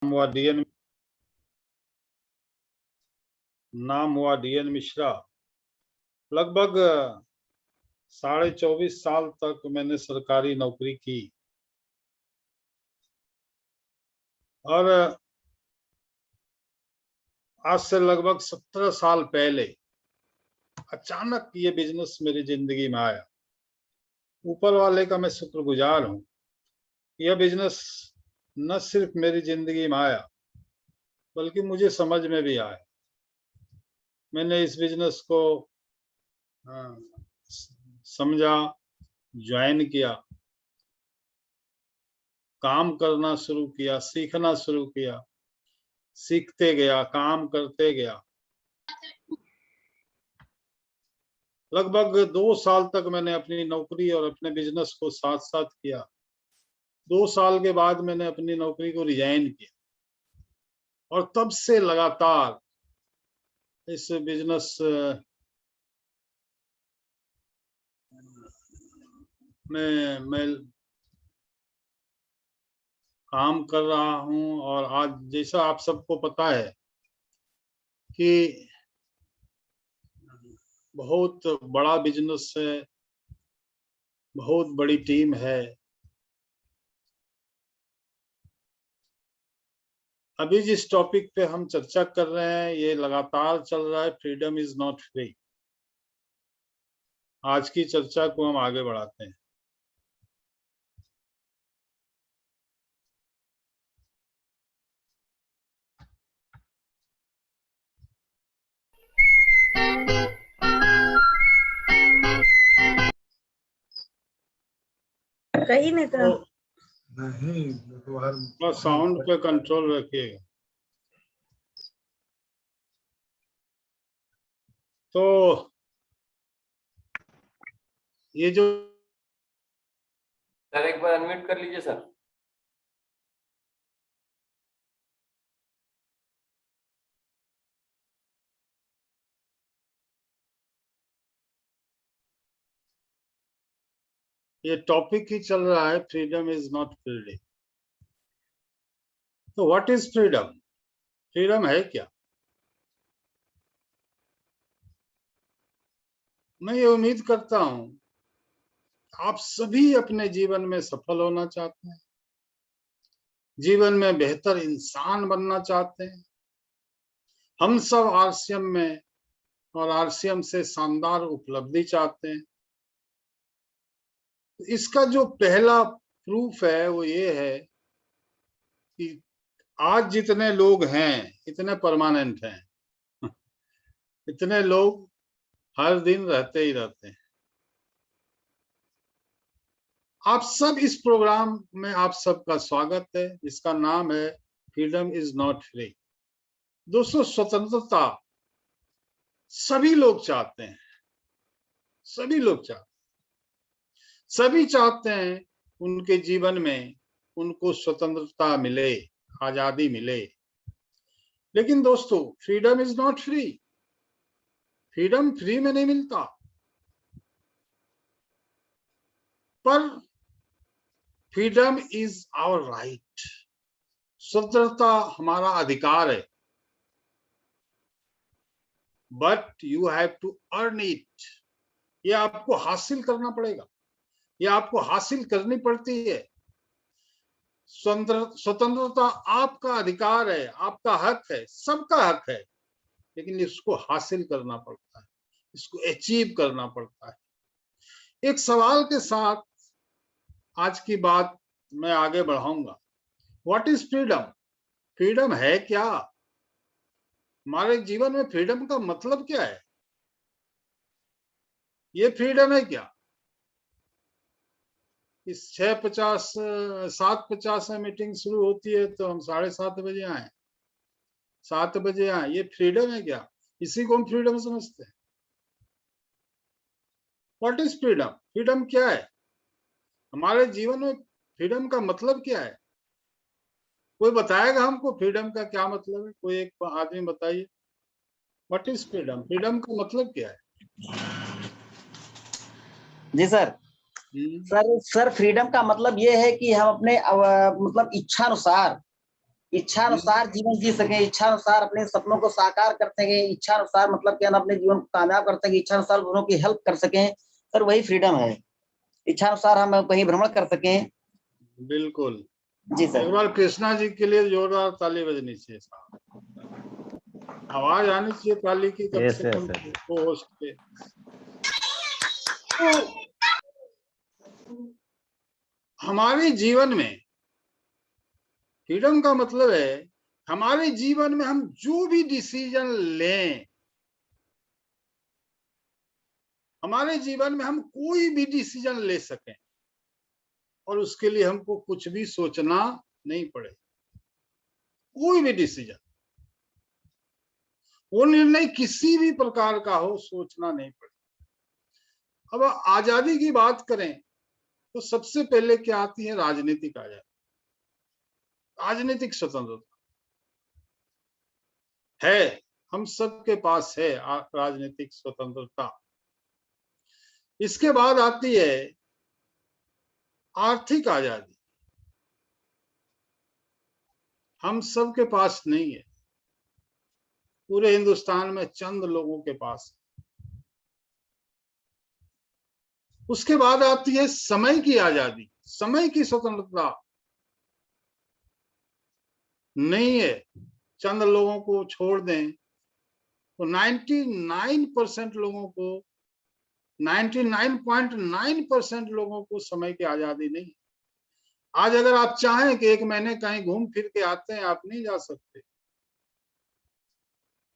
नाम हुआ डीएन मिश्रा। लगभग 24.5 साल तक मैंने सरकारी नौकरी की और आज से लगभग 17 साल पहले अचानक ये बिजनेस मेरी जिंदगी में आया। ऊपर वाले का मैं शुक्रगुजार हूँ। यह बिजनेस न सिर्फ मेरी जिंदगी में आया बल्कि मुझे समझ में भी आया। मैंने इस बिजनेस को समझा, ज्वाइन किया, काम करना शुरू किया, सीखना शुरू किया, सीखते गया, काम करते गया। लगभग 2 साल तक मैंने अपनी नौकरी और अपने बिजनेस को साथ साथ किया। 2 साल के बाद मैंने अपनी नौकरी को रिजाइन किया और तब से लगातार इस बिजनेस में मैं काम कर रहा हूं। और आज जैसा आप सबको पता है कि बहुत बड़ा बिजनेस है, बहुत बड़ी टीम है। अभी जिस टॉपिक पे हम चर्चा कर रहे हैं ये लगातार चल रहा है, फ्रीडम इज नॉट फ्री। आज की चर्चा को हम आगे बढ़ाते हैं। कहीं नहीं था। नहीं, साउंड पे कंट्रोल रखिएगा। तो ये जो सर एक बार अनम्यूट कर लीजिए सर। ये टॉपिक ही चल रहा है, फ्रीडम इज नॉट फ्री। तो व्हाट इज फ्रीडम? फ्रीडम है क्या? मैं ये उम्मीद करता हूं आप सभी अपने जीवन में सफल होना चाहते हैं, जीवन में बेहतर इंसान बनना चाहते हैं। हम सब आरसीएम में और आरसीएम से शानदार उपलब्धि चाहते हैं। इसका जो पहला प्रूफ है वो ये है कि आज जितने लोग हैं इतने परमानेंट हैं। इतने लोग हर दिन रहते ही रहते हैं। आप सब इस प्रोग्राम में आप सबका स्वागत है, जिसका नाम है फ्रीडम इज नॉट फ्री। दोस्तों, स्वतंत्रता सभी लोग चाहते हैं, सभी लोग चाहते हैं, सभी चाहते हैं उनके जीवन में उनको स्वतंत्रता मिले, आजादी मिले। लेकिन दोस्तों, freedom is not free. Freedom free में नहीं मिलता, पर फ्रीडम इज आवर राइट। स्वतंत्रता हमारा अधिकार है, but you have to earn it. ये आपको हासिल करना पड़ेगा, ये आपको हासिल करनी पड़ती है। स्वतंत्रता आपका अधिकार है, आपका हक है, सबका हक है, लेकिन इसको हासिल करना पड़ता है, इसको अचीव करना पड़ता है। एक सवाल के साथ आज की बात मैं आगे बढ़ाऊंगा। What is freedom? फ्रीडम है क्या? हमारे जीवन में फ्रीडम का मतलब क्या है? ये फ्रीडम है क्या? इस 6:50 7:50 में मीटिंग शुरू होती है तो हम 7:30 बजे आए, 7 बजे आए, ये फ्रीडम है क्या? इसी को हम फ्रीडम समझते हैं? What is freedom? फ्रीडम क्या है? हमारे जीवन में फ्रीडम का मतलब क्या है? कोई बताएगा हमको फ्रीडम का क्या मतलब है? कोई एक आदमी बताइए, व्हाट इज फ्रीडम? फ्रीडम का मतलब क्या है? जी सर। सर फ्रीडम का मतलब ये है कि हम अपने मतलब इच्छा अनुसार इच्छा अनुसार जीवन जी सके, इच्छा अनुसार अपने सपनों को साकार कर सके, इच्छा अनुसार मतलब क्या ना अपने जीवन को कामयाब कर सके, इच्छा अनुसार दूसरों की हेल्प कर सकें, सर वही फ्रीडम है। इच्छा अनुसार हम कहीं भ्रमण कर सकें। बिल्कुल जी एक सर। बार कृष्णा जी के लिए जोरदार ताली बजनी चाहिए साहब, आवाज आनी चाहिए ताली की कम यस से कम यस को होस्ट पे। तो हमारे जीवन में फ्रीडम का मतलब है हमारे जीवन में हम जो भी डिसीजन लें, हमारे जीवन में हम कोई भी डिसीजन ले सकें और उसके लिए हमको कुछ भी सोचना नहीं पड़े। कोई भी डिसीजन, वो निर्णय किसी भी प्रकार का हो, सोचना नहीं पड़े। अब आजादी की बात करें तो सबसे पहले क्या आती है? राजनीतिक आजादी, राजनीतिक स्वतंत्रता है, हम सबके पास है राजनीतिक स्वतंत्रता। इसके बाद आती है आर्थिक आजादी, हम सबके पास नहीं है, पूरे हिंदुस्तान में चंद लोगों के पास। उसके बाद आती है समय की आजादी, समय की स्वतंत्रता नहीं है, चंद लोगों को छोड़ दें तो 99% लोगों को, 99.9% लोगों को समय की आजादी नहीं। आज अगर आप चाहें कि एक महीने कहीं घूम फिर के आते हैं, आप नहीं जा सकते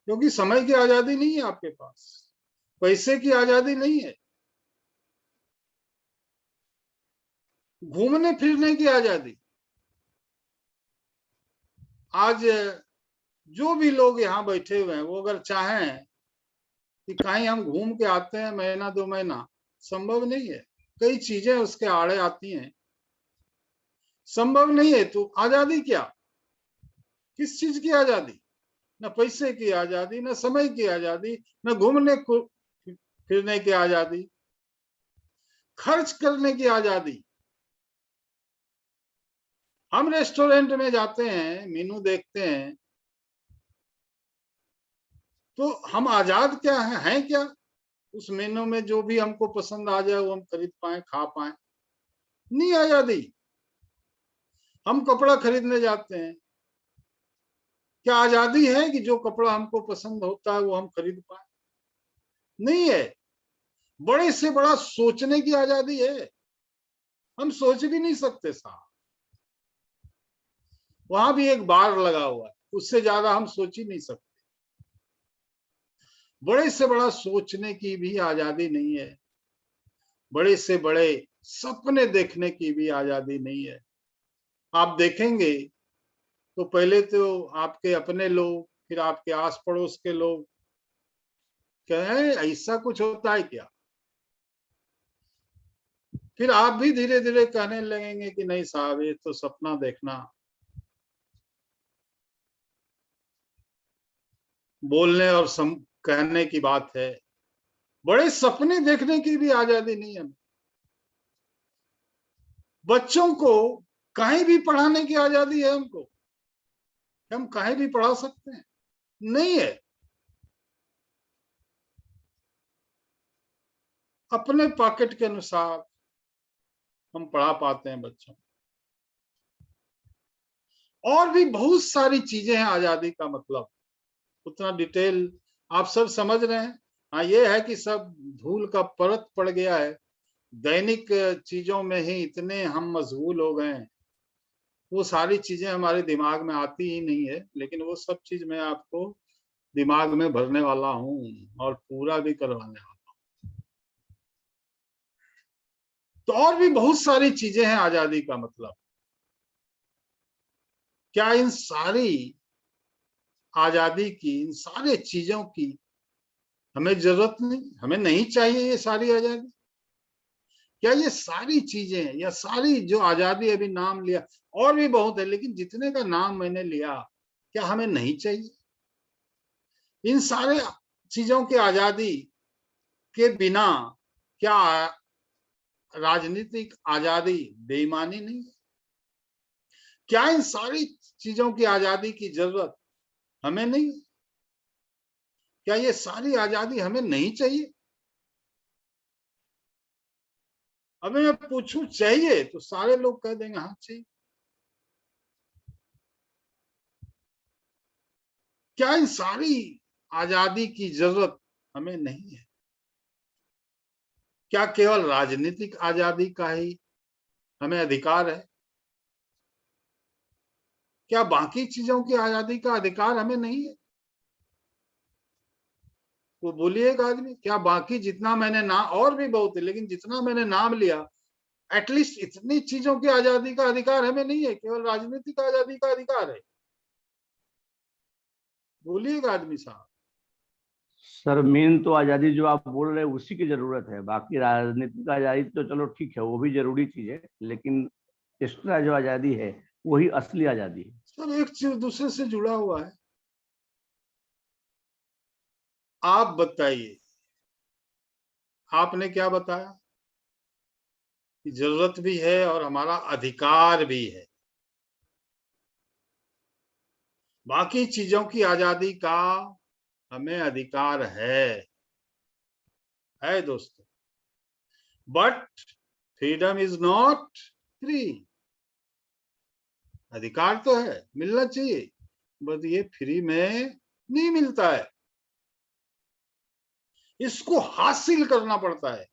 क्योंकि समय की आजादी नहीं है आपके पास, पैसे की आजादी नहीं है, घूमने फिरने की आजादी। आज जो भी लोग यहाँ बैठे हुए हैं वो अगर चाहें कि कहीं हम घूम के आते हैं महीना 2 महीना, संभव नहीं है, कई चीजें उसके आड़े आती हैं, संभव नहीं है। तो आजादी क्या? किस चीज की आजादी? न पैसे की आजादी, न समय की आजादी, न घूमने फिरने की आजादी, खर्च करने की आजादी। हम रेस्टोरेंट में जाते हैं, मेनू देखते हैं, तो हम आजाद क्या हैं क्या? उस मेनू में जो भी हमको पसंद आ जाए वो हम खरीद पाए, खा पाए? नहीं आजादी। हम कपड़ा खरीदने जाते हैं, क्या आजादी है कि जो कपड़ा हमको पसंद होता है वो हम खरीद पाए? नहीं है। बड़े से बड़ा सोचने की आजादी है, हम सोच भी नहीं सकते साहब, वहां भी एक बार लगा हुआ है, उससे ज्यादा हम सोच ही नहीं सकते। बड़े से बड़ा सोचने की भी आजादी नहीं है, बड़े से बड़े सपने देखने की भी आजादी नहीं है। आप देखेंगे तो पहले तो आपके अपने लोग, फिर आपके आस पड़ोस के लोग कहें ऐसा कुछ होता है क्या, फिर आप भी धीरे धीरे कहने लगेंगे कि नहीं साहब ये तो सपना देखना, बोलने और कहने की बात है। बड़े सपने देखने की भी आजादी नहीं है। बच्चों को कहीं भी पढ़ाने की आजादी है हमको, हम कहीं भी पढ़ा सकते हैं? नहीं है। अपने पॉकेट के अनुसार हम पढ़ा पाते हैं बच्चों। और भी बहुत सारी चीजें हैं आजादी का मतलब, उतना डिटेल आप सब समझ रहे हैं। हाँ ये है कि सब धूल का परत पड़ गया है, दैनिक चीजों में ही इतने हम मशगूल हो गए हैं, वो सारी चीजें हमारे दिमाग में आती ही नहीं है, लेकिन वो सब चीज मैं आपको दिमाग में भरने वाला हूँ और पूरा भी करवाने वाला हूँ। तो और भी बहुत सारी चीजें हैं आजादी का मतलब। क्या इन सारी आजादी की, इन सारे चीजों की हमें जरूरत नहीं, हमें नहीं चाहिए ये सारी आजादी? क्या ये सारी चीजें या सारी जो आजादी अभी नाम लिया, और भी बहुत है लेकिन जितने का नाम मैंने लिया, क्या हमें नहीं चाहिए? इन सारे चीजों की आजादी के बिना क्या राजनीतिक आजादी बेईमानी नहीं है? क्या इन सारी चीजों की आजादी की जरूरत हमें नहीं? क्या ये सारी आजादी हमें नहीं चाहिए? अभी मैं पूछूं चाहिए तो सारे लोग कह देंगे हाँ चाहिए। क्या इन सारी आजादी की जरूरत हमें नहीं है? क्या केवल राजनीतिक आजादी का ही हमें अधिकार है? क्या बाकी चीजों की आजादी का अधिकार हमें नहीं है? वो बोलिएगा आदमी, क्या बाकी जितना मैंने नाम, और भी बहुत है लेकिन जितना मैंने नाम लिया, एटलीस्ट इतनी चीजों की आजादी का अधिकार हमें नहीं है, केवल राजनीतिक आजादी का अधिकार है? बोलिएगा आदमी साहब। सर मेन तो आजादी जो आप बोल रहे हैं उसी की जरूरत है, बाकी राजनीतिक आजादी तो चलो ठीक है, वो भी जरूरी चीज है, लेकिन एक्स्ट्रा जो आजादी है वही असली आजादी है। सब एक चीज दूसरे से जुड़ा हुआ है। आप बताइए, आपने क्या बताया कि जरूरत भी है और हमारा अधिकार भी है। बाकी चीजों की आजादी का हमें अधिकार है दोस्तों, but freedom is not free. अधिकार तो है, मिलना चाहिए, बट ये फ्री में नहीं मिलता है, इसको हासिल करना पड़ता है।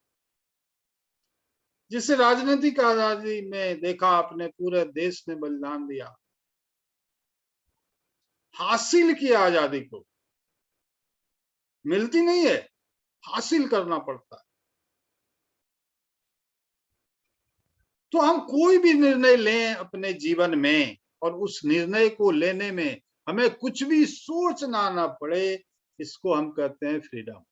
जिसे राजनीतिक आजादी में देखा आपने, पूरे देश ने बलिदान दिया, हासिल किया आजादी को, मिलती नहीं है, हासिल करना पड़ता है। तो हम कोई भी निर्णय लें अपने जीवन में और उस निर्णय को लेने में हमें कुछ भी सोचना ना पड़े, इसको हम कहते हैं फ्रीडम।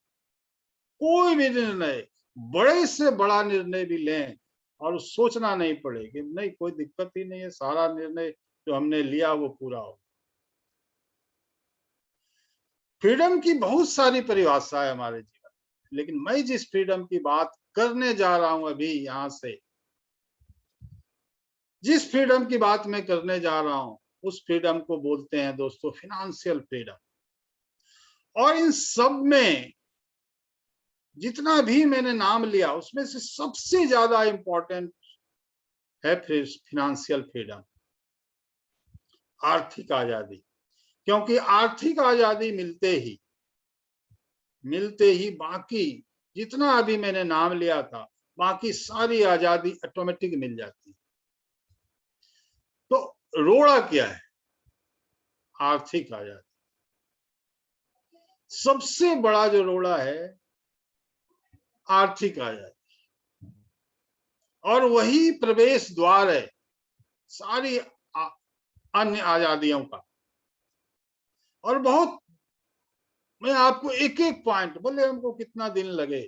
कोई भी निर्णय, बड़े से बड़ा निर्णय भी लें और सोचना नहीं पड़े कि नहीं कोई दिक्कत ही नहीं है, सारा निर्णय जो हमने लिया वो पूरा हो। फ्रीडम की बहुत सारी परिभाषा है हमारे जीवन में, लेकिन मैं जिस फ्रीडम की बात करने जा रहा हूं अभी यहां से, जिस फ्रीडम की बात मैं करने जा रहा हूं, उस फ्रीडम को बोलते हैं दोस्तों फिनेंशियल फ्रीडम। और इन सब में जितना भी मैंने नाम लिया उसमें से सबसे ज्यादा इंपॉर्टेंट है फिनेंशियल फ्रीडम, आर्थिक आजादी। क्योंकि आर्थिक आजादी मिलते ही बाकी जितना अभी मैंने नाम लिया था, बाकी सारी आजादी ऑटोमेटिक मिल जाती है। तो रोड़ा क्या है? आर्थिक आजादी। सबसे बड़ा जो रोड़ा है आर्थिक आजादी, और वही प्रवेश द्वार है सारी अन्य आजादियों का। और बहुत, मैं आपको एक एक पॉइंट, बोले हमको कितना दिन लगे,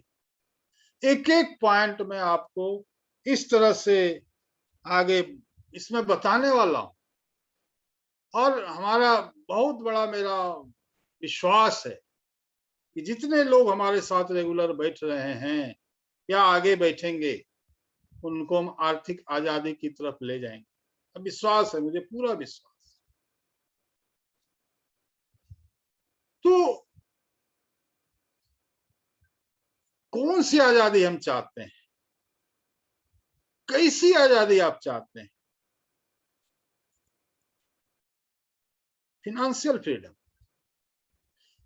एक एक पॉइंट में आपको इस तरह से आगे इसमें बताने वाला हूं। और हमारा बहुत बड़ा मेरा विश्वास है कि जितने लोग हमारे साथ रेगुलर बैठ रहे हैं या आगे बैठेंगे, उनको हम आर्थिक आजादी की तरफ ले जाएंगे। अब विश्वास है मुझे, पूरा विश्वास। तो कौन सी आजादी हम चाहते हैं? कैसी आजादी आप चाहते हैं? Financial freedom.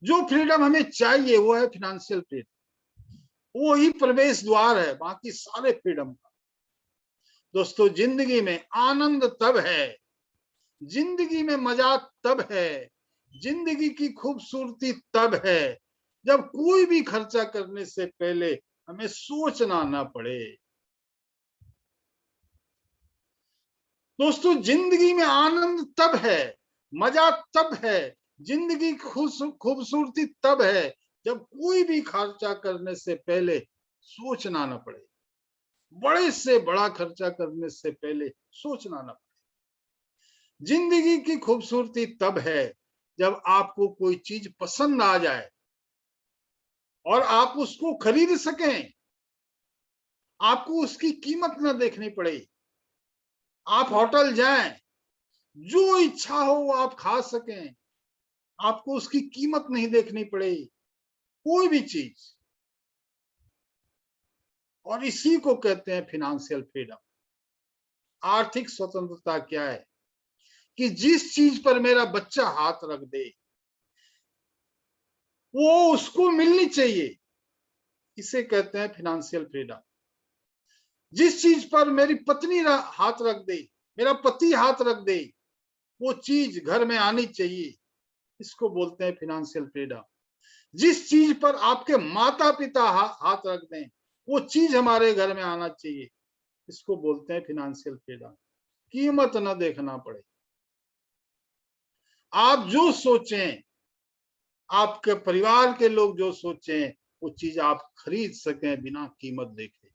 जो फ्रीडम हमें चाहिए वो है फिनेंशियल फ्रीडम, वो ही प्रवेश द्वार है बाकी सारे फ्रीडम का। दोस्तों जिंदगी में आनंद तब है, जिंदगी में मजा तब है, जिंदगी की खूबसूरती तब है जब कोई भी खर्चा करने से पहले हमें सोचना ना पड़े। दोस्तों जिंदगी में आनंद तब है, मजा तब है, जिंदगी खूबसूरती तब है जब कोई भी खर्चा करने से पहले सोचना ना पड़े, बड़े से बड़ा खर्चा करने से पहले सोचना ना पड़े। जिंदगी की खूबसूरती तब है जब आपको कोई चीज पसंद आ जाए और आप उसको खरीद सकें, आपको उसकी कीमत ना देखनी पड़े। आप होटल जाएं, जो इच्छा हो वो आप खा सकें, आपको उसकी कीमत नहीं देखनी पड़ेगी, कोई भी चीज। और इसी को कहते हैं फिनेंशियल फ्रीडम। आर्थिक स्वतंत्रता क्या है? कि जिस चीज पर मेरा बच्चा हाथ रख दे वो उसको मिलनी चाहिए, इसे कहते हैं फिनेंशियल फ्रीडम। जिस चीज पर मेरी पत्नी हाथ रख दे, मेरा पति हाथ रख दे, वो चीज घर में आनी चाहिए, इसको बोलते हैं फिनेंशियल फ्रीडम। जिस चीज पर आपके माता पिता हाथ रख दें, वो चीज हमारे घर में आना चाहिए, इसको बोलते हैं फिनेंशियल फ्रीडम। कीमत न देखना पड़े, आप जो सोचें, आपके परिवार के लोग जो सोचें, वो चीज आप खरीद सकें बिना कीमत देखे।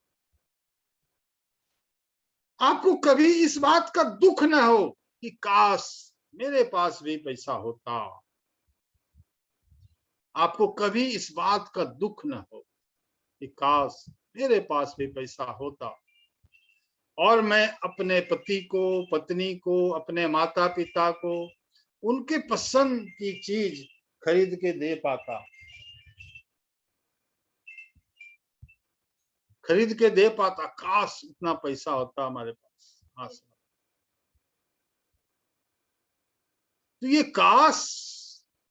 आपको कभी इस बात का दुख न हो कि काश मेरे पास भी पैसा होता। आपको कभी इस बात का दुख न हो कि काश मेरे पास भी पैसा होता और मैं अपने पति को, पत्नी को, अपने माता पिता को उनके पसंद की चीज खरीद के दे पाता, खरीद के दे पाता। काश इतना पैसा होता हमारे पास। हाँ सर। तो ये काश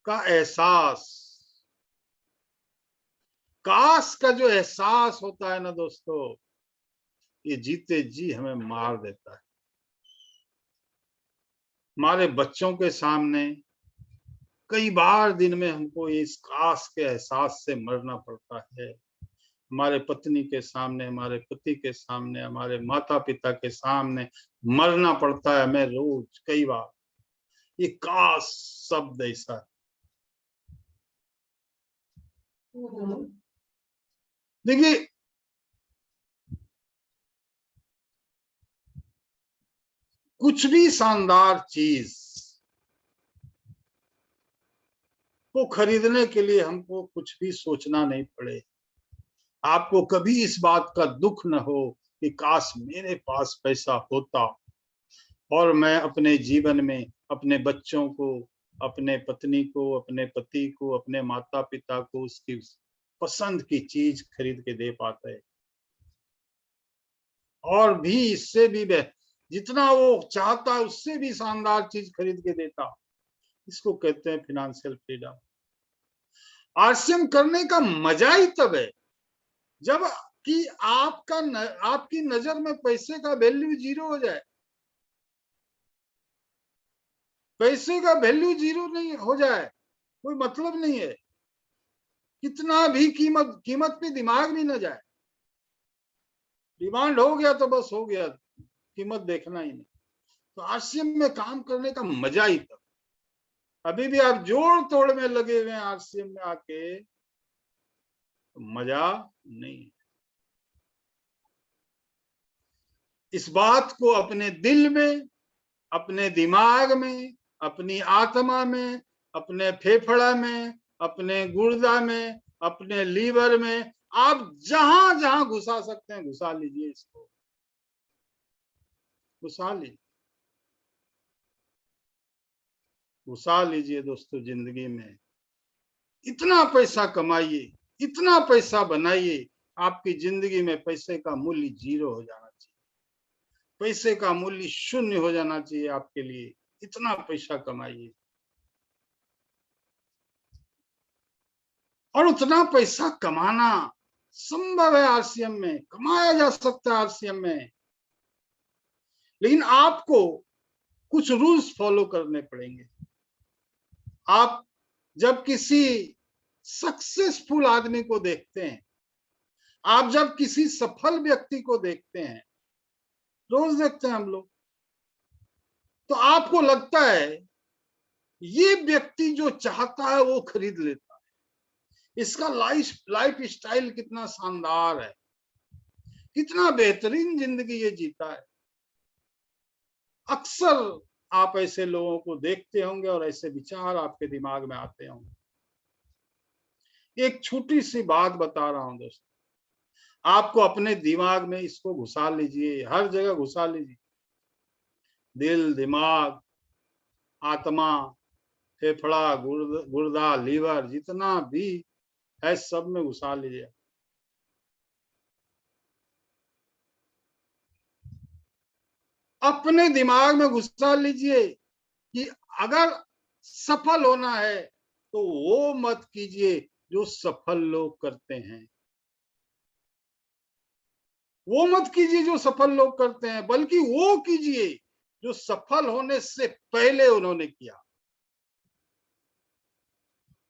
का एहसास, काश का जो एहसास होता है ना दोस्तों, ये जीते जी हमें मार देता है। हमारे बच्चों के सामने कई बार दिन में हमको इस काश के एहसास से मरना पड़ता है। हमारे पत्नी के सामने, हमारे पति के सामने, हमारे माता पिता के सामने मरना पड़ता है हमें रोज कई बार। ये काश शब्द ऐसा है। देखिए, कुछ भी शानदार चीज को खरीदने के लिए हमको कुछ भी सोचना नहीं पड़े। आपको कभी इस बात का दुख न हो कि काश मेरे पास पैसा होता और मैं अपने जीवन में अपने बच्चों को, अपने पत्नी को, अपने पति को, अपने माता पिता को उसकी पसंद की चीज खरीद के दे पाते, और भी इससे भी जितना वो चाहता है उससे भी शानदार चीज खरीद के देता। इसको कहते हैं फिनेंशियल फ्रीडम। आरसीएम करने का मजा ही तब है जब कि आपकी नजर में पैसे का वैल्यू जीरो हो जाए। पैसे का वैल्यू जीरो नहीं हो जाए, कोई मतलब नहीं है। कितना भी कीमत पे दिमाग भी न जाए। डिमांड हो गया तो बस हो गया, कीमत देखना ही नहीं। तो आरसीएम में काम करने का मजा ही तब। अभी भी आप जोड़ तोड़ में लगे हुए हैं आरसीएम में आके, तो मजा नहीं। इस बात को अपने दिल में, अपने दिमाग में, अपनी आत्मा में, अपने फेफड़ा में, अपने गुर्दा में, अपने लीवर में, आप जहां जहां घुसा सकते हैं घुसा लीजिए। इसको घुसा लीजिए, घुसा लीजिए दोस्तों। जिंदगी में इतना पैसा कमाइए, इतना पैसा बनाइए, आपकी जिंदगी में पैसे का मूल्य जीरो हो जाना चाहिए, पैसे का मूल्य शून्य हो जाना चाहिए आपके लिए। इतना पैसा कमाइए और उतना पैसा कमाना संभव है। आरसीएम में कमाया जा सकता है आरसीएम में, लेकिन आपको कुछ रूल्स फॉलो करने पड़ेंगे। आप जब किसी सक्सेसफुल आदमी को देखते हैं, आप जब किसी सफल व्यक्ति को देखते हैं, रोज देखते हैं हम लोग, तो आपको लगता है ये व्यक्ति जो चाहता है वो खरीद लेता है। इसका लाइफ स्टाइल कितना शानदार है, कितना बेहतरीन जिंदगी ये जीता है। अक्सर आप ऐसे लोगों को देखते होंगे और ऐसे विचार आपके दिमाग में आते होंगे। एक छोटी सी बात बता रहा हूं दोस्तों, आपको अपने दिमाग में इसको घुसा लीजिए, हर जगह घुसा लीजिए। दिल, दिमाग, आत्मा, फेफड़ा, गुर्दा, लीवर, जितना भी है सब में घुसा लीजिए। अपने दिमाग में घुसा लीजिए कि अगर सफल होना है तो वो मत कीजिए जो सफल लोग करते हैं, वो मत कीजिए जो सफल लोग करते हैं, बल्कि वो कीजिए जो सफल होने से पहले उन्होंने किया।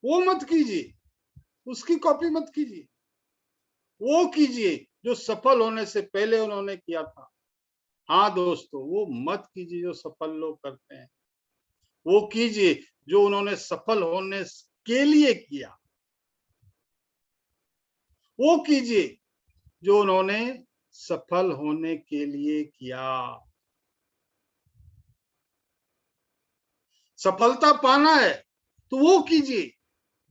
वो मत कीजिए, उसकी कॉपी मत कीजिए, वो कीजिए जो सफल होने से पहले उन्होंने किया था। हाँ दोस्तों, वो मत कीजिए जो सफल लोग करते हैं, वो कीजिए जो उन्होंने सफल होने के लिए किया। वो कीजिए जो उन्होंने सफल होने के लिए किया। सफलता पाना है तो वो कीजिए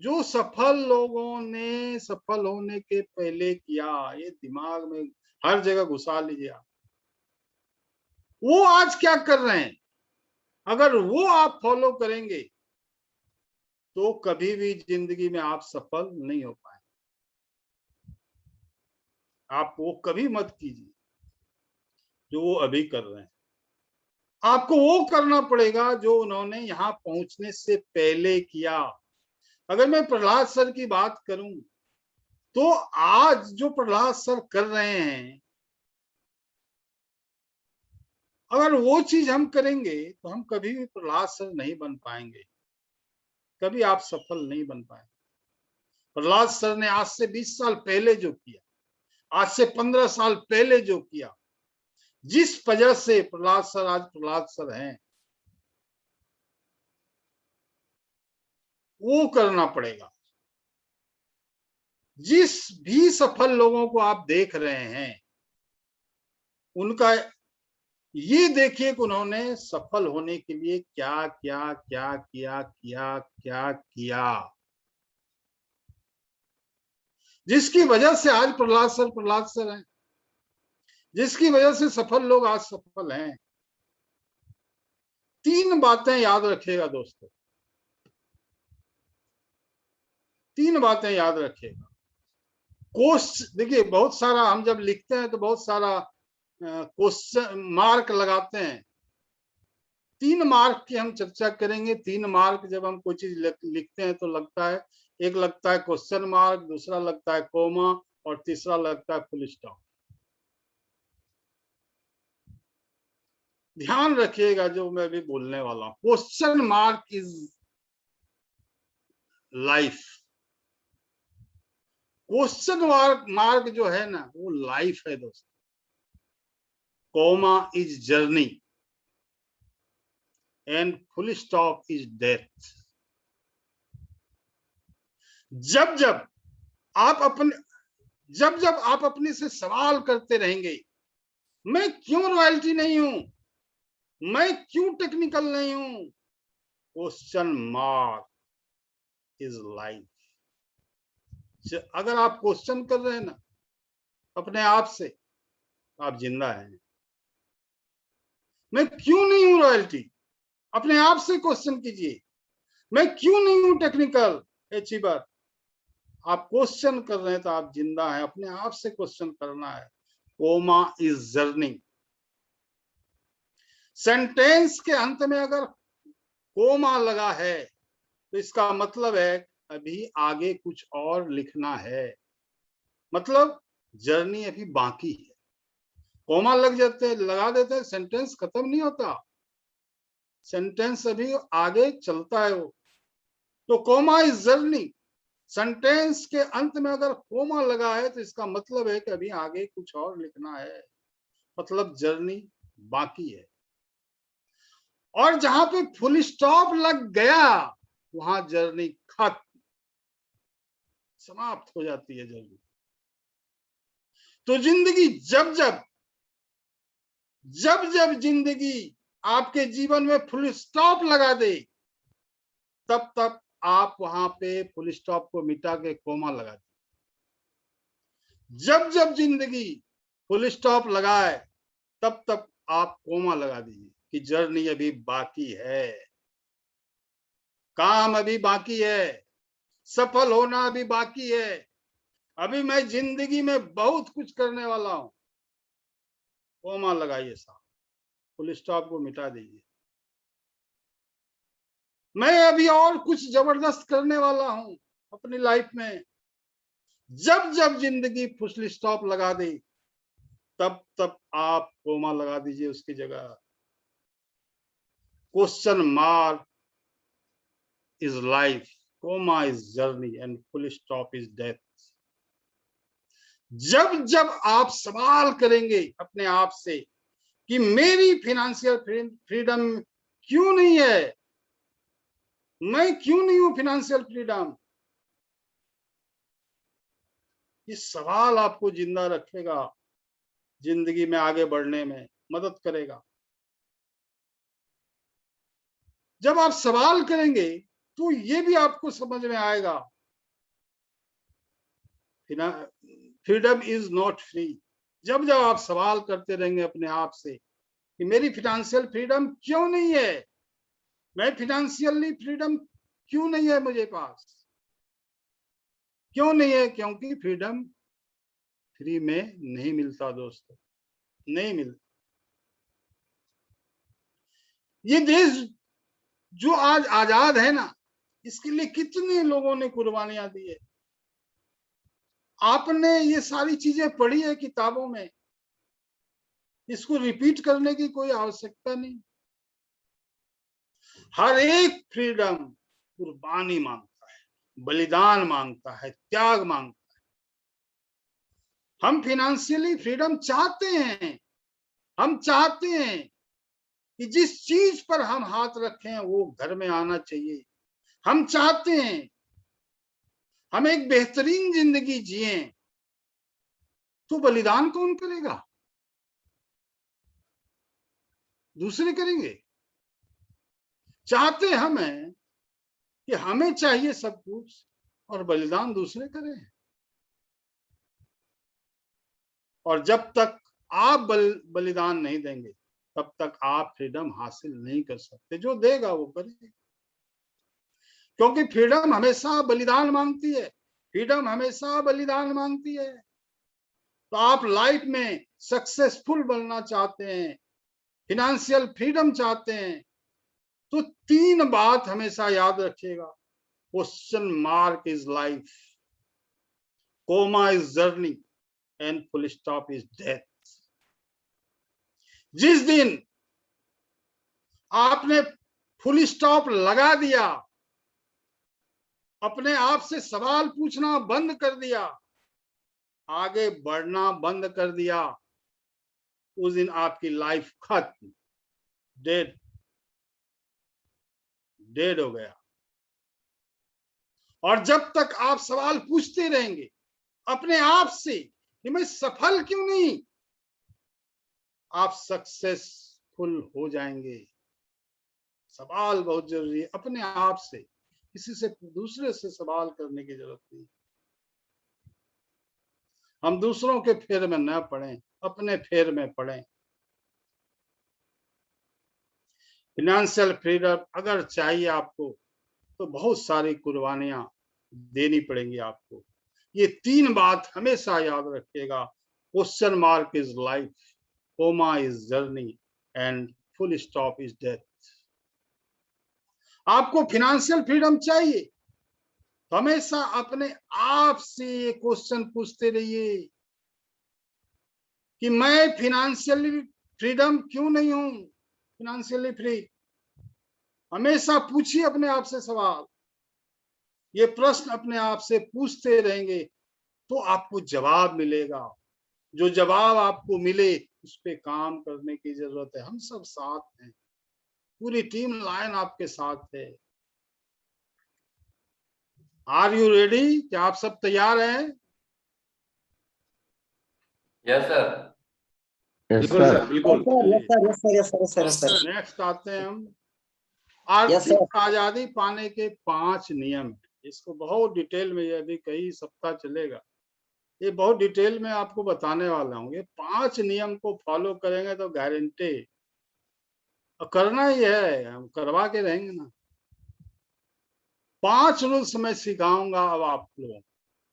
जो सफल लोगों ने सफल होने के पहले किया। ये दिमाग में हर जगह घुसा लीजिए आप। वो आज क्या कर रहे हैं, अगर वो आप फॉलो करेंगे तो कभी भी जिंदगी में आप सफल नहीं हो पाए। आप वो कभी मत कीजिए जो वो अभी कर रहे हैं। आपको वो करना पड़ेगा जो उन्होंने यहाँ पहुंचने से पहले किया। अगर मैं प्रहलाद सर की बात करूं तो आज जो प्रहलाद सर कर रहे हैं, अगर वो चीज हम करेंगे तो हम कभी भी प्रहलाद सर नहीं बन पाएंगे, कभी आप सफल नहीं बन पाएंगे। प्रहलाद सर ने आज से 20 साल पहले जो किया, आज से 15 साल पहले जो किया, जिस वजह से प्रहलाद सर आज प्रहलाद सर हैं, वो करना पड़ेगा। जिस भी सफल लोगों को आप देख रहे हैं, उनका ये देखिए कि उन्होंने सफल होने के लिए क्या क्या क्या किया किया क्या किया, जिसकी वजह से आज प्रहलाद सर हैं, जिसकी वजह से सफल लोग आज सफल हैं। 3 बातें याद रखिएगा दोस्तों, 3 बातें याद रखिएगा। देखिए, बहुत सारा हम जब लिखते हैं तो बहुत सारा क्वेश्चन मार्क लगाते हैं। 3 मार्क की हम चर्चा करेंगे। 3 मार्क जब हम कोई चीज लिखते हैं तो लगता है, एक लगता है क्वेश्चन मार्क, दूसरा लगता है कोमा और तीसरा लगता है फुल स्टॉप। ध्यान रखिएगा जो मैं अभी बोलने वाला हूं। Question mark is life. Question mark जो है ना, वो लाइफ है दोस्तों। Comma is journey and full stop is death. जब जब आप अपने से सवाल करते रहेंगे, मैं क्यों रॉयल्टी नहीं हूं, मैं क्यों टेक्निकल नहीं हूं, क्वेश्चन मार्क इज लाइफ। अगर आप क्वेश्चन कर रहे हैं ना अपने आप से, आप जिंदा हैं। मैं क्यों नहीं हूं रॉयल्टी, अपने आप से क्वेश्चन कीजिए। मैं क्यों नहीं हूं टेक्निकल अचीवर, आप क्वेश्चन कर रहे हैं तो आप जिंदा हैं। अपने आप से क्वेश्चन करना है। Coma is journey. सेंटेंस के अंत में अगर कोमा लगा है तो इसका मतलब है अभी आगे कुछ और लिखना है, मतलब जर्नी अभी बाकी है। कोमा लगा देते हैं, सेंटेंस खत्म नहीं होता, सेंटेंस अभी आगे चलता है वो। तो कोमा इज जर्नी। सेंटेंस के अंत में अगर कोमा लगा है तो इसका मतलब है कि अभी आगे कुछ और लिखना है, मतलब जर्नी बाकी है। और जहां पे फुल स्टॉप लग गया वहां जर्नी खत्म, समाप्त हो जाती है जर्नी। तो जिंदगी जब जब जिंदगी आपके जीवन में फुल स्टॉप लगा दे, तब तब आप वहां पे फुल स्टॉप को मिटा के कोमा लगा दे। जब जिंदगी फुल स्टॉप लगाए, तब तब आप कोमा लगा दीजिए कि जर्नी अभी बाकी है। काम अभी बाकी है, सफल होना अभी बाकी है, अभी मैं जिंदगी में बहुत कुछ करने वाला हूं। कोमा लगाइए साहब, फुल स्टॉप को मिटा दीजिए। मैं अभी और कुछ जबरदस्त करने वाला हूं अपनी लाइफ में। जब जब जिंदगी फुल स्टॉप लगा दे, तब तब आप कोमा लगा दीजिए उसकी जगह। Question mark is life, comma is journey and full stop is death. जब जब आप सवाल करेंगे अपने आप से कि मेरी फाइनेंशियल फ्रीडम क्यों नहीं है, मैं क्यों नहीं हूं फाइनेंशियल फ्रीडम, ये सवाल आपको जिंदा रखेगा, जिंदगी में आगे बढ़ने में मदद करेगा। जब आप सवाल करेंगे तो ये भी आपको समझ में आएगा, फ्रीडम इज नॉट फ्री। जब जब आप सवाल करते रहेंगे अपने आप से कि मेरी फाइनेंशियल फ्रीडम क्यों नहीं है, मैं फाइनेंशियली फ्रीडम क्यों नहीं है मुझे पास, क्यों नहीं है? क्योंकि फ्रीडम फ्री में नहीं मिलता दोस्तों, नहीं मिलता। ये देश जो आज आजाद है ना, इसके लिए कितने लोगों ने कुर्बानियां दी है। आपने ये सारी चीजें पढ़ी है किताबों में, इसको रिपीट करने की कोई आवश्यकता नहीं। हर एक फ्रीडम कुर्बानी मांगता है, बलिदान मांगता है, त्याग मांगता है। हम फाइनेंशियली फ्रीडम चाहते हैं, हम चाहते हैं कि जिस चीज पर हम हाथ रखें वो घर में आना चाहिए। हम चाहते हैं हम एक बेहतरीन जिंदगी जिए, तो बलिदान कौन करेगा? दूसरे करेंगे। चाहते हम हैं कि हमें चाहिए सब कुछ और बलिदान दूसरे करें। और जब तक आप बलिदान नहीं देंगे, तब तक आप फ्रीडम हासिल नहीं कर सकते। जो देगा वो करेगा, क्योंकि फ्रीडम हमेशा बलिदान मांगती है, फ्रीडम हमेशा बलिदान मांगती है। तो आप लाइफ में सक्सेसफुल बनना चाहते हैं, फाइनेंशियल फ्रीडम चाहते हैं, तो 3 बात हमेशा याद रखिएगा। Question mark is life, comma is journey and full stop is death. जिस दिन आपने फुल स्टॉप लगा दिया, अपने आप से सवाल पूछना बंद कर दिया, आगे बढ़ना बंद कर दिया, उस दिन आपकी लाइफ खत्म, डेड डेड हो गया। और जब तक आप सवाल पूछते रहेंगे अपने आप से कि मैं सफल क्यों नहीं, आप सक्सेसफुल हो जाएंगे। सवाल बहुत जरूरी है अपने आप से, किसी से दूसरे से सवाल करने की जरूरत नहीं। हम दूसरों के फेर में न पड़ें, अपने फेर में पड़ें। फाइनेंशियल फ्रीडम अगर चाहिए आपको, तो बहुत सारी कुर्बानियां देनी पड़ेंगी आपको। ये 3 बात हमेशा याद रखिएगा। Question mark is life, comma is journey and full stop is death. आपको फाइनेंशियल फ्रीडम चाहिए तो हमेशा अपने आप से ये क्वेश्चन पूछते रहिए कि मैं फाइनेंशियली फ्रीडम क्यों नहीं हूं, फाइनेंशियली फ्री। हमेशा पूछिए अपने आप से सवाल। ये प्रश्न अपने आप से पूछते रहेंगे तो आपको जवाब मिलेगा। जो जवाब आपको मिले उस पे काम करने की जरूरत है। हम सब साथ हैं, पूरी टीम लाइन आपके साथ है। Are you ready? क्या आप सब तैयार हैं? Yes sir. बिल्कुल सर, बिल्कुल। यस नेक्स्ट आते हैं हम। Yes, sir. आर्थिक आजादी पाने के 5 नियम। इसको बहुत डिटेल में, ये अभी कई सप्ताह चलेगा, ये बहुत डिटेल में आपको बताने वाला हूँ। ये 5 नियम को फॉलो करेंगे तो गारंटी, और करना ही है, हम करवा के रहेंगे ना। 5 रूल्स मैं सिखाऊंगा अब आप लोग।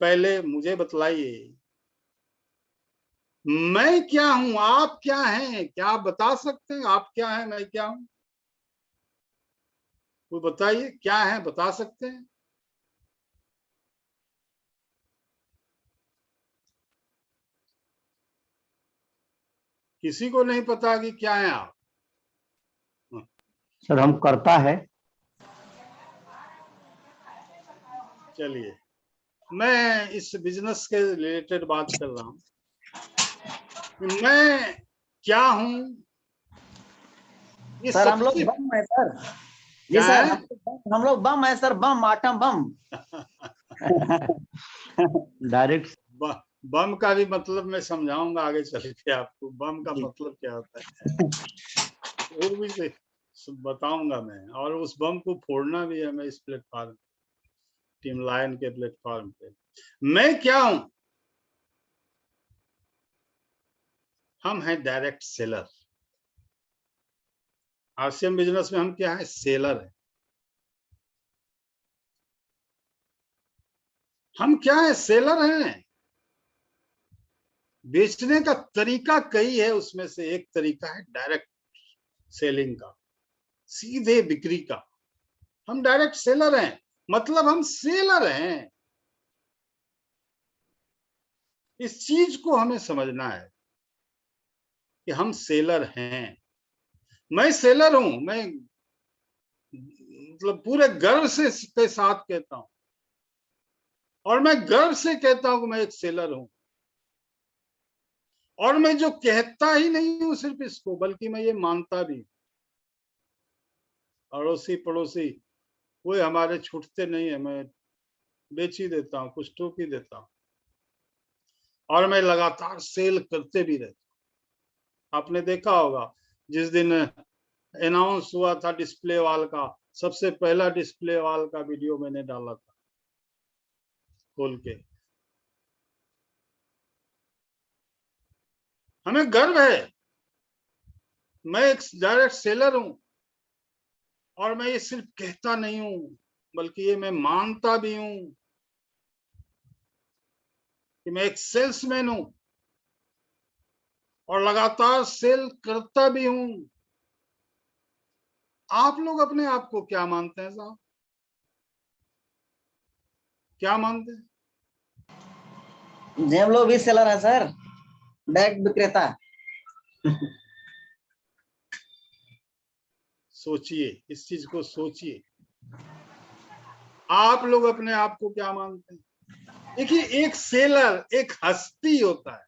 पहले मुझे बतलाइए, मैं क्या हूं, आप क्या हैं? क्या आप बता सकते हैं आप क्या हैं, मैं क्या हूं? वो बताइए क्या है, बता सकते हैं? किसी को नहीं पता कि क्या है आप? सर हम करता है। चलिए, मैं इस बिजनेस के रिलेटेड बात कर रहा हूं। मैं क्या हूं, ये सर हम लोग सबसे बम है सर। जी क्या सर, है? हम लोग बम है सर, बम, आटम बम। डायरेक्ट। बम का भी मतलब मैं समझाऊंगा आगे चल के आपको, बम का जी। मतलब क्या होता है वो भी बताऊंगा मैं। और उस बम को फोड़ना भी है मैं इस प्लेटफॉर्म, टीम लायन के प्लेटफॉर्म पे। मैं क्या हूं? हम हैं डायरेक्ट सेलर। आरसीएम बिजनेस में हम क्या है? सेलर है। हम क्या है? सेलर हैं। बेचने का तरीका कई है, उसमें से एक तरीका है डायरेक्ट सेलिंग का, सीधे बिक्री का। हम डायरेक्ट सेलर हैं, मतलब हम सेलर हैं। इस चीज को हमें समझना है कि हम सेलर हैं। मैं सेलर हूं, मैं मतलब पूरे गर्व से के साथ कहता हूं, और मैं गर्व से कहता हूं कि मैं एक सेलर हूं। और मैं जो कहता ही नहीं हूं सिर्फ इसको, बल्कि मैं ये मानता भी। अड़ोसी पड़ोसी कोई हमारे छूटते नहीं है, मैं बेच ही देता हूँ, कुछ टोक ही देता हूँ। और मैं लगातार सेल करते भी रहता हूँ। आपने देखा होगा जिस दिन अनाउंस हुआ था डिस्प्ले वॉल का, सबसे पहला डिस्प्ले वॉल का वीडियो मैंने डाला था खोल के। हमें गर्व है, मैं एक डायरेक्ट सेलर हूं। और मैं ये सिर्फ कहता नहीं हूं, बल्कि ये मैं मानता भी हूं कि मैं एक सेल्समैन हूं, और लगातार सेल करता भी हूं। आप लोग अपने आप को क्या मानते हैं साहब? क्या मानते हैं? जी हम लोग भी सेलर है सर, डायरेक्ट विक्रेता। सोचिए, इस चीज को सोचिए, आप लोग अपने आप को क्या मानते हैं? देखिए, एक सेलर एक हस्ती होता है।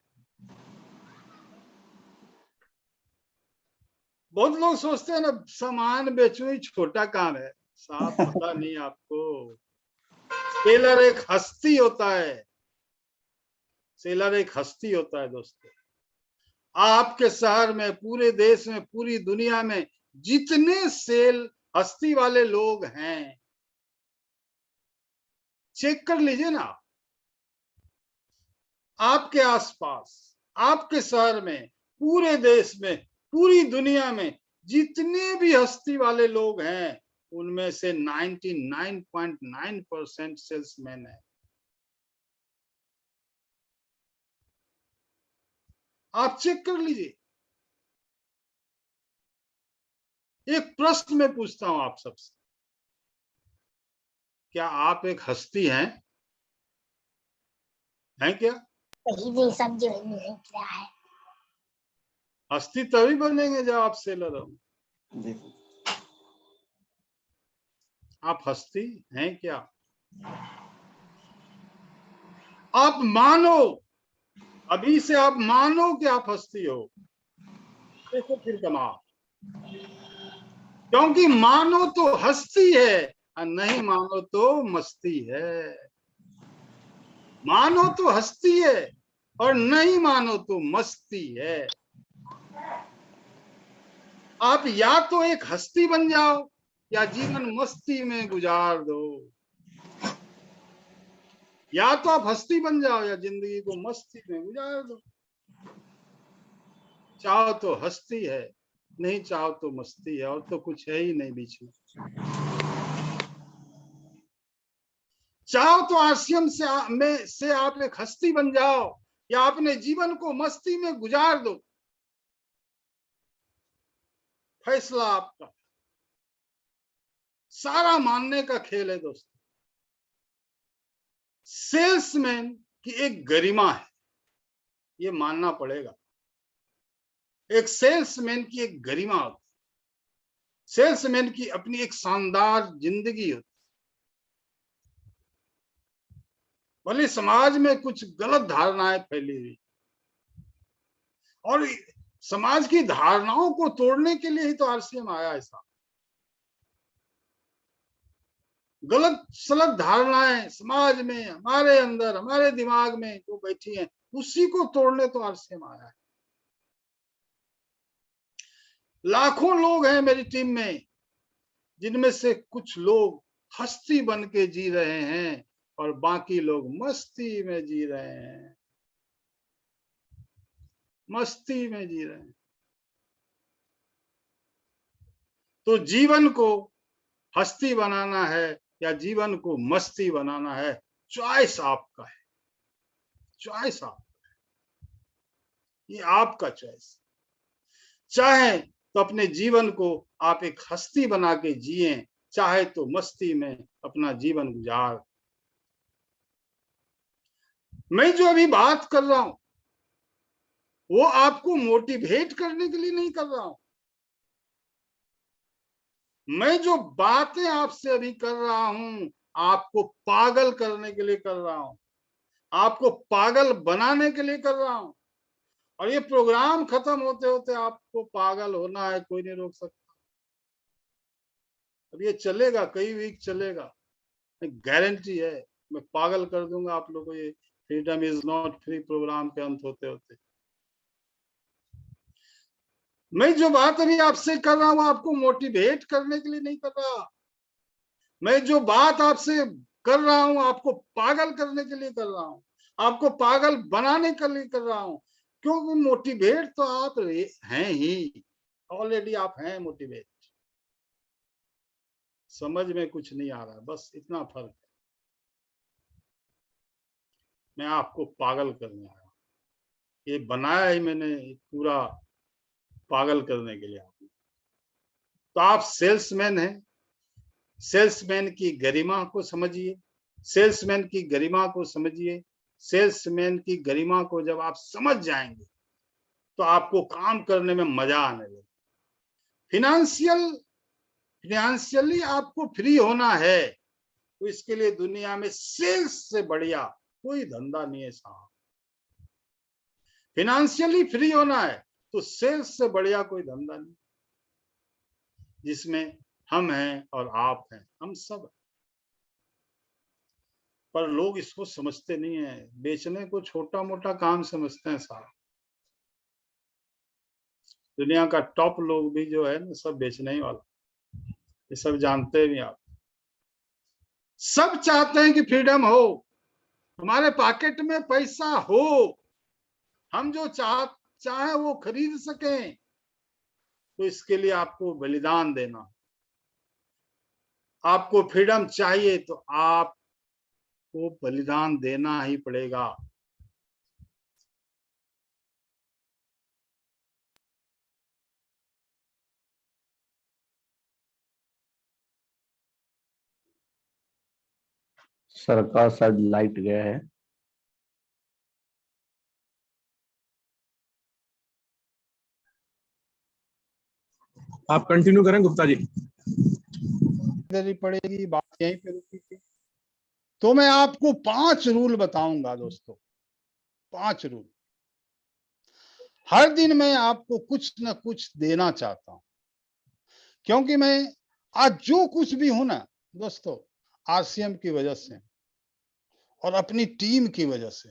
बहुत लोग सोचते हैं ना, सामान बेचना ही छोटा काम है। साहब पता नहीं आपको, सेलर एक हस्ती होता है। सेलर एक हस्ती होता है दोस्तों। आपके शहर में, पूरे देश में, पूरी दुनिया में जितने सेल हस्ती वाले लोग हैं, चेक कर लीजिए ना। आपके आसपास, आपके शहर में, पूरे देश में, पूरी दुनिया में जितने भी हस्ती वाले लोग हैं, उनमें से 99.9% सेल्समैन है। आप चेक कर लीजिए। एक प्रश्न मैं पूछता हूं आप सबसे, क्या आप एक हस्ती हैं? हैं क्या? सब्जी नहीं क्या है? हस्ती तभी बनेंगे जब आप सेलर हो। आप हस्ती हैं क्या? आप मानो, अभी से आप मानो कि आप हस्ती हो, देखो फिर कमाल। क्योंकि मानो तो हस्ती है, और नहीं मानो तो मस्ती है। मानो तो हस्ती है, और नहीं मानो तो मस्ती है। आप या तो एक हस्ती बन जाओ, या जीवन मस्ती में गुजार दो। या तो आप हस्ती बन जाओ, या जिंदगी को मस्ती में गुजार दो। चाहो तो हस्ती है, नहीं चाहो तो मस्ती है, और तो कुछ है ही नहीं बीच में। चाहो तो आरसीएम से आप एक हस्ती बन जाओ, या अपने जीवन को मस्ती में गुजार दो, फैसला आपका। सारा मानने का खेल है दोस्तों। सेल्समैन की एक गरिमा है, ये मानना पड़ेगा। एक सेल्समैन की एक गरिमा होती है, सेल्समैन की अपनी एक शानदार जिंदगी होती है। भले समाज में कुछ गलत धारणाएं फैली हुई, और समाज की धारणाओं को तोड़ने के लिए ही तो आरसीएम आया है साहब। गलत सलत धारणाएं समाज में, हमारे अंदर, हमारे दिमाग में जो बैठी हैं, उसी को तोड़ने तो आरसीएम आया है। लाखों लोग हैं मेरी टीम में, जिनमें से कुछ लोग हस्ती बन के जी रहे हैं और बाकी लोग मस्ती में जी रहे हैं, मस्ती में जी रहे हैं। तो जीवन को हस्ती बनाना है या जीवन को मस्ती बनाना है, चॉइस आपका है, चॉइस आपका है, ये आपका चॉइस। चाहे तो अपने जीवन को आप एक हस्ती बना के जिए, चाहे तो मस्ती में अपना जीवन गुजार। मैं जो अभी बात कर रहा हूं, वो आपको मोटिवेट करने के लिए नहीं कर रहा हूं। मैं जो बातें आपसे अभी कर रहा हूं, आपको पागल करने के लिए कर रहा हूं, आपको पागल बनाने के लिए कर रहा हूं। और ये प्रोग्राम खत्म होते होते आपको पागल होना है, कोई नहीं रोक सकता। अब ये चलेगा, कई वीक चलेगा, गारंटी है। मैं पागल कर दूंगा आप लोगों को ये freedom is not free program के अंत होते होते। मैं जो बात अभी आपसे कर रहा हूं, आपको मोटिवेट करने के लिए नहीं कर रहा। मैं जो बात आपसे कर रहा हूं, आपको पागल करने के लिए कर रहा हूं, आपको पागल बनाने के लिए कर रहा हूं। क्योंकि मोटिवेट तो आप हैं ही, ऑलरेडी आप हैं मोटिवेट। समझ में कुछ नहीं आ रहा, बस इतना फर्क है। मैं आपको पागल करने आया, ये बनाया ही मैंने पूरा पागल करने के लिए। तो आप सेल्समैन हैं, सेल्समैन की गरिमा को समझिए, सेल्समैन की गरिमा को समझिए। सेल्समैन की गरिमा को जब आप समझ जाएंगे तो आपको काम करने में मजा आने लगेगा। फिनेंशियली आपको फ्री होना है, तो इसके लिए दुनिया में सेल्स से बढ़िया कोई धंधा नहीं है साहब। फिनेंशियली फ्री होना है तो सेल्स से बढ़िया कोई धंधा नहीं, जिसमें हम हैं और आप हैं, हम सब। पर लोग इसको समझते नहीं है, बेचने को छोटा मोटा काम समझते हैं साहब। दुनिया का टॉप लोग भी जो है ना, सब बेचने ही वाला, ये सब जानते भी आप। सब चाहते हैं कि फ्रीडम हो, हमारे पॉकेट में पैसा हो, हम जो चाहे वो खरीद सकें। तो इसके लिए आपको बलिदान देना। आपको फ्रीडम चाहिए तो आपको बलिदान देना ही पड़ेगा। सर का शायद लाइट गया है। आप कंटिन्यू करें गुप्ता जी। देनी पड़ेगी, बात यहीं पे रुकी थी। तो मैं आपको 5 रूल बताऊंगा दोस्तों, 5 रूल। हर दिन मैं आपको कुछ न कुछ देना चाहता हूं, क्योंकि मैं आज जो कुछ भी हूं ना दोस्तों, आरसीएम की वजह से और अपनी टीम की वजह से,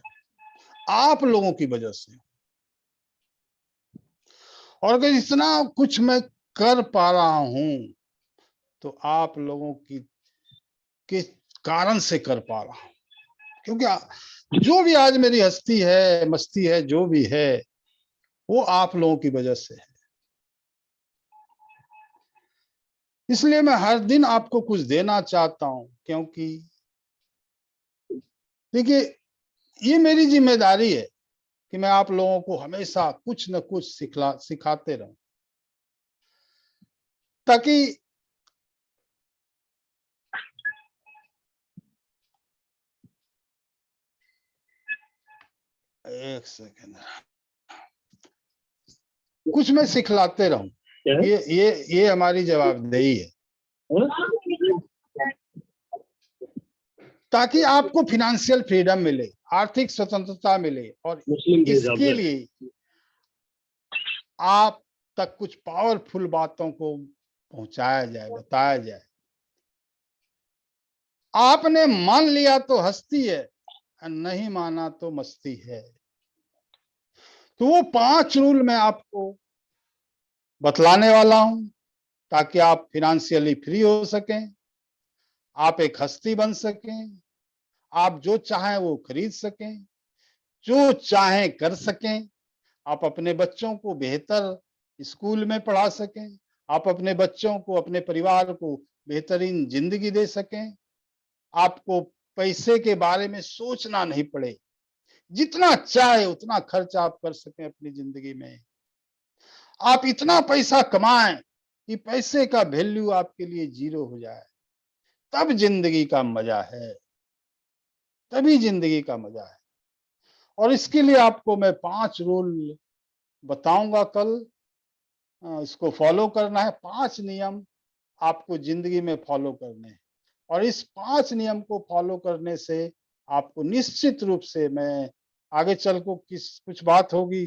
आप लोगों की वजह से। और अगर इतना कुछ मैं कर पा रहा हूं तो आप लोगों के कारण से कर पा रहा हूं। क्योंकि जो भी आज मेरी हस्ती है, मस्ती है, जो भी है, वो आप लोगों की वजह से है। इसलिए मैं हर दिन आपको कुछ देना चाहता हूं, क्योंकि देखिए, ये मेरी जिम्मेदारी है कि मैं आप लोगों को हमेशा कुछ न कुछ सिखाते रहूं, ताकि एक सेकंड, कुछ मैं सिखलाते रहूं। ये हमारी जवाबदेही है, ताकि आपको फिनेंशियल फ्रीडम मिले, आर्थिक स्वतंत्रता मिले, और इसके लिए आप तक कुछ पावरफुल बातों को पहुंचाया जाए, बताया जाए। आपने मान लिया तो हस्ती है, और नहीं माना तो मस्ती है। तो वो 5 रूल मैं आपको बतलाने वाला हूं, ताकि आप फिनेंशियली फ्री हो सकें, आप एक हस्ती बन सकें, आप जो चाहें वो खरीद सकें, जो चाहें कर सकें, आप अपने बच्चों को बेहतर स्कूल में पढ़ा सकें, आप अपने बच्चों को, अपने परिवार को बेहतरीन जिंदगी दे सकें, आपको पैसे के बारे में सोचना नहीं पड़े, जितना चाहे उतना खर्च आप कर सकें अपनी जिंदगी में। आप इतना पैसा कमाएं कि पैसे का वैल्यू आपके लिए 0 हो जाए, तब जिंदगी का मजा है, तभी जिंदगी का मजा है। और इसके लिए आपको मैं 5 रूल बताऊंगा कल, इसको फॉलो करना है। 5 नियम आपको जिंदगी में फॉलो करने हैं, और इस 5 नियम को फॉलो करने से आपको निश्चित रूप से, मैं आगे चल को कुछ बात होगी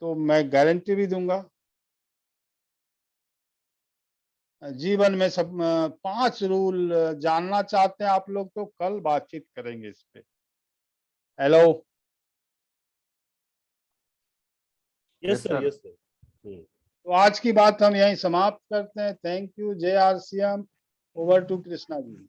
तो मैं गारंटी भी दूंगा, जीवन में सब 5 रूल जानना चाहते हैं आप लोग तो कल बातचीत करेंगे इस पे। Hello, yes sir, yes sir. तो आज की बात हम यहीं समाप्त करते हैं। Thank you. जय R C M. Over to Krishna ji.